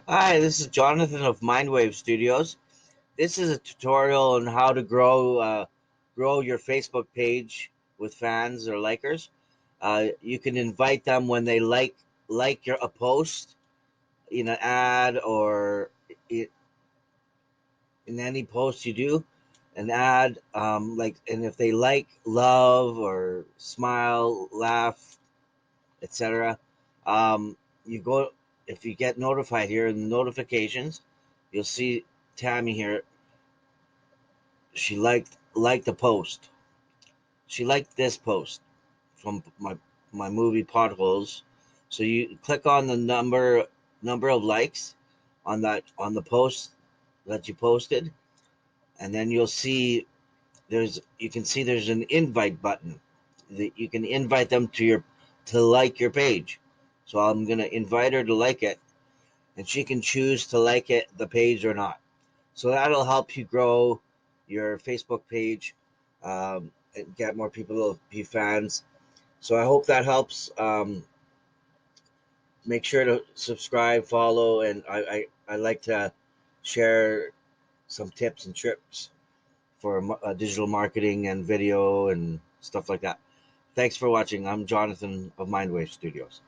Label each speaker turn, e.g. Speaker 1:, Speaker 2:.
Speaker 1: Hi, this is Jonathan of Mindwave Studios. This is a tutorial on how to grow your Facebook page with fans or likers. You can invite them when they like your a post in an ad or i- in any post you do, an ad and if they like, love, or smile, laugh, etc. You go if you get notified here in the notifications, you'll see Tammy here. She liked the post. She liked this post from my movie Potholes. So you click on the number of likes on the post that you posted, and then you'll see you can see there's an invite button that you can invite them to like your page. So I'm gonna invite her to like it, and she can choose to like the page or not. So that'll help you grow your Facebook page, and get more people to be fans. So I hope that helps. Make sure to subscribe, follow, and I like to share some tips and tricks for digital marketing and video and stuff like that. Thanks for watching. I'm Jonathan of Mindwave Studios.